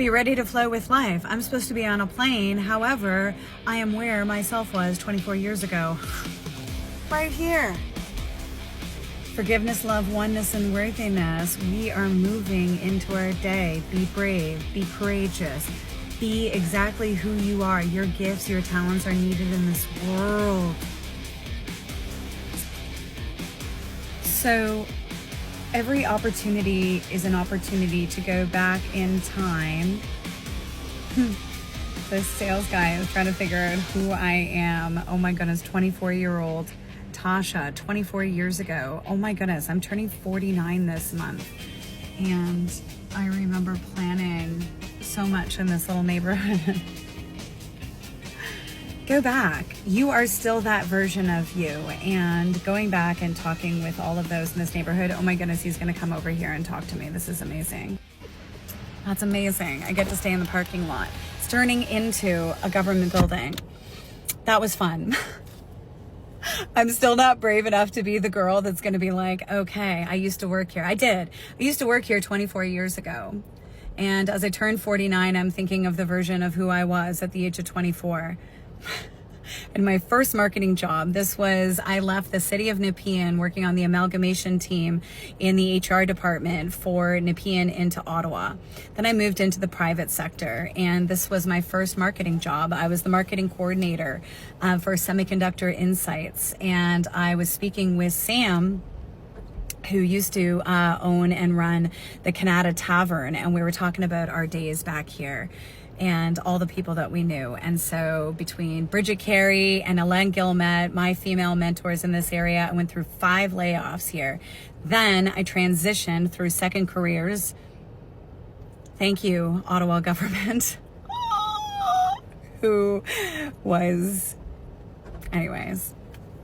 be ready to flow with life. I'm supposed to be on a plane. However, I am where myself was 24 years ago. Right here. Forgiveness, love, oneness, and worthiness. We are moving into our day. Be brave, be courageous, be exactly who you are. Your gifts, your talents are needed in this world. So every opportunity is an opportunity to go back in time. This sales guy is trying to figure out who I am. Oh my goodness, 24-year-old Tasha, 24 years ago. Oh my goodness, I'm turning 49 this month. And I remember planning so much in this little neighborhood. Go back. You are still that version of you. And going back and talking with all of those in this neighborhood, oh my goodness, he's going to come over here and talk to me. This is amazing. That's amazing. I get to stay in the parking lot. It's turning into a government building. That was fun. I'm still not brave enough to be the girl that's going to be like, okay, I used to work here. I did. I used to work here 24 years ago. And as I turned 49, I'm thinking of the version of who I was at the age of 24. In my first marketing job, I left the city of Nepean working on the amalgamation team in the HR department for Nepean into Ottawa. Then I moved into the private sector, and this was my first marketing job. I was the marketing coordinator for Semiconductor Insights, and I was speaking with Sam, who used to own and run the Canada Tavern, and we were talking about our days back here and all the people that we knew. And so between Bridget Carey and Elaine Gilmet, my female mentors in this area, I went through 5 layoffs here. Then I transitioned through Second Careers. Thank you, Ottawa government, who was, anyways,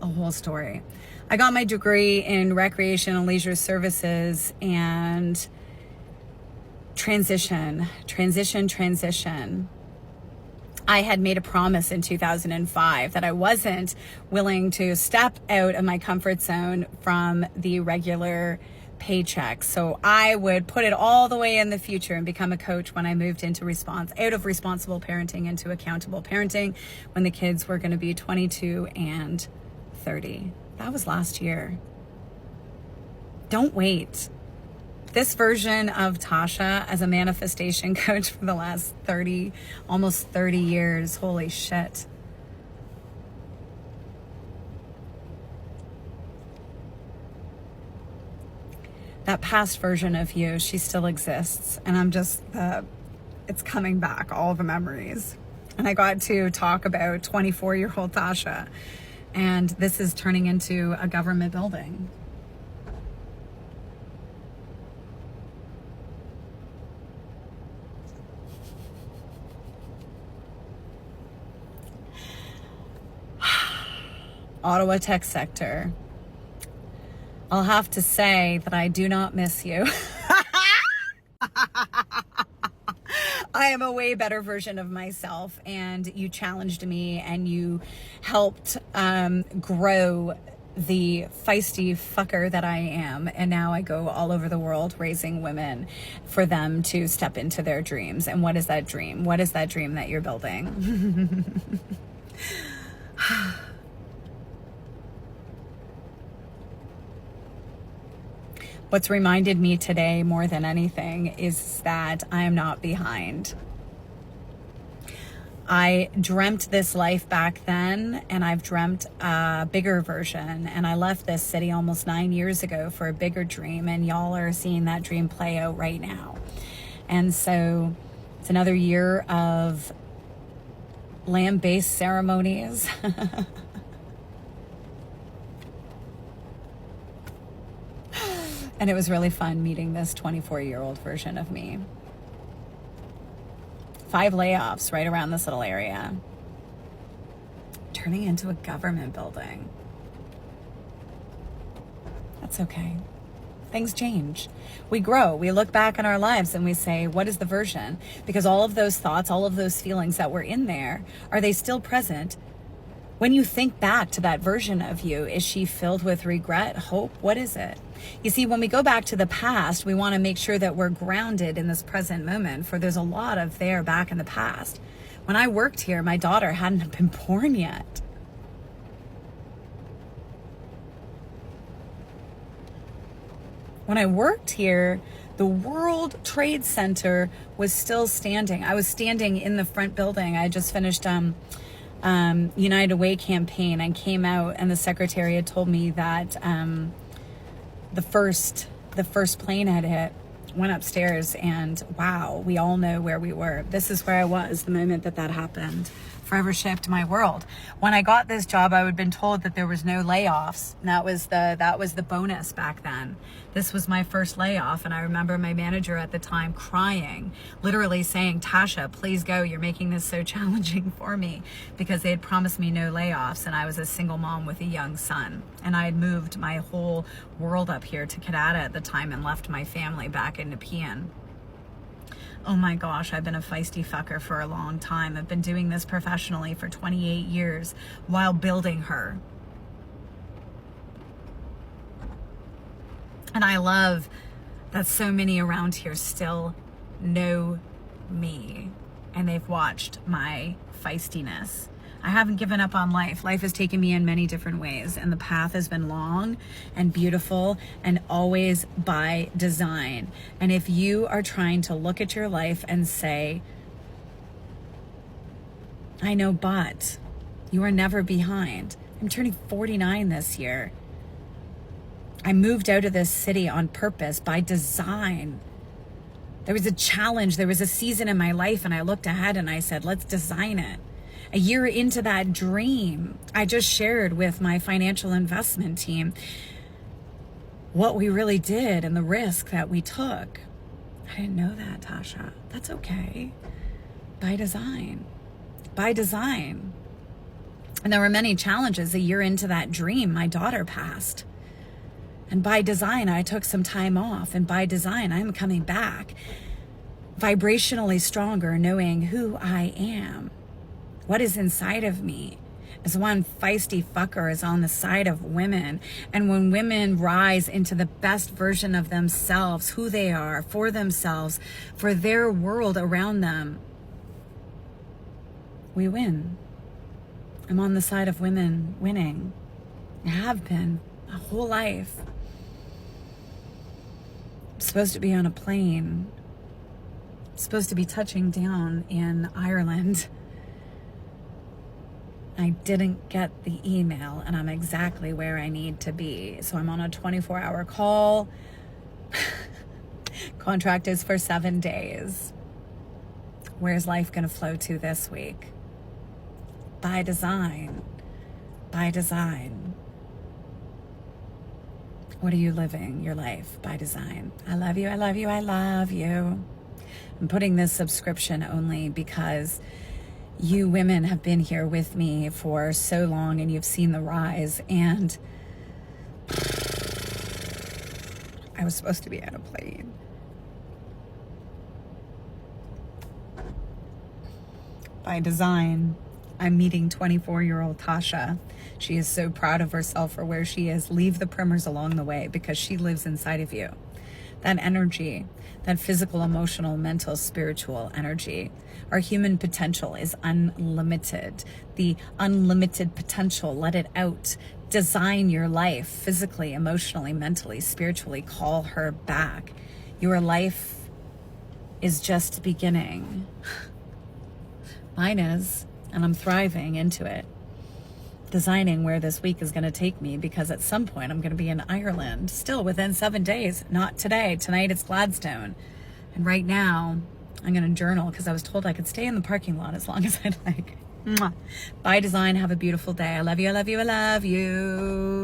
a whole story. I got my degree in recreation and leisure services and transition. I had made a promise in 2005 that I wasn't willing to step out of my comfort zone from the regular paycheck. So I would put it all the way in the future and become a coach when I moved into out of responsible parenting into accountable parenting when the kids were going to be 22 and 30. That was last year. Don't wait. This version of Tasha as a manifestation coach for the last almost 30 years. Holy shit. That past version of you, she still exists. And I'm just, it's coming back, all the memories. And I got to talk about 24-year-old Tasha. And this is turning into a government building. Ottawa tech sector. I'll have to say that I do not miss you. I am a way better version of myself, and you challenged me and you helped grow the feisty fucker that I am. And now I go all over the world raising women for them to step into their dreams. And what is that dream? What is that dream that you're building? What's reminded me today more than anything is that I am not behind. I dreamt this life back then, and I've dreamt a bigger version. And I left this city almost 9 years ago for a bigger dream, and y'all are seeing that dream play out right now. And so it's another year of land-based ceremonies. And it was really fun meeting this 24-year-old version of me. 5 layoffs right around this little area. Turning into a government building. That's okay. Things change. We grow. We look back on our lives and we say, what is the version? Because all of those thoughts, all of those feelings that were in there, are they still present When you think back to that version of you, is she filled with regret, hope? What is it? You see, when we go back to the past, we want to make sure that we're grounded in this present moment, for there's a lot of there back in the past. When I worked here, my daughter hadn't been born yet. When I worked here, the World Trade Center was still standing. I was standing in the front building. I just finished United Way campaign and came out, and the secretary had told me that the first plane had hit. Went upstairs, and wow, we all know where we were. This is where I was the moment that happened. Forever shaped my world. When I got this job, I had been told that there was no layoffs. And that was the bonus back then. This was my first layoff, and I remember my manager at the time crying, literally saying, "Tasha, please go. You're making this so challenging for me," because they had promised me no layoffs, and I was a single mom with a young son, and I had moved my whole world up here to Canada at the time and left my family back in Nepean. Oh my gosh, I've been a feisty fucker for a long time. I've been doing this professionally for 28 years while building her. And I love that so many around here still know me, and they've watched my feistiness. I haven't given up on life. Life has taken me in many different ways, and the path has been long and beautiful and always by design. And if you are trying to look at your life and say, I know, but you are never behind. I'm turning 49 this year. I moved out of this city on purpose, by design. There was a challenge. There was a season in my life, and I looked ahead and I said, let's design it. A year into that dream, I just shared with my financial investment team what we really did and the risk that we took. I didn't know that, Tasha. That's okay. By design. By design. And there were many challenges. A year into that dream, my daughter passed. And by design, I took some time off. And by design, I'm coming back vibrationally stronger, knowing who I am. What is inside of me is one feisty fucker is on the side of women. And when women rise into the best version of themselves, who they are, for themselves, for their world around them, we win. I'm on the side of women winning. I have been a whole life. I'm supposed to be on a plane. I'm supposed to be touching down in Ireland. I didn't get the email, and I'm exactly where I need to be. So I'm on a 24-hour call. Contract is for 7 days. Where's life going to flow to this week? By design. By design. What are you living your life by design? I love you, I love you, I love you. I'm putting this subscription only because you women have been here with me for so long, and you've seen the rise, and I was supposed to be on a plane. By design, I'm meeting 24-year-old Tasha. She is so proud of herself for where she is. Leave the primers along the way, because she lives inside of you. That energy, that physical, emotional, mental, spiritual energy. Our human potential is unlimited. The unlimited potential, let it out. Design your life physically, emotionally, mentally, spiritually. Call her back. Your life is just beginning. Mine is, and I'm thriving into it. Designing where this week is going to take me, because at some point I'm going to be in Ireland, still within 7 days. Not today. Tonight it's Gladstone. And right now I'm going to journal, because I was told I could stay in the parking lot as long as I'd like. Mwah. By design, have a beautiful day. I love you, I love you, I love you.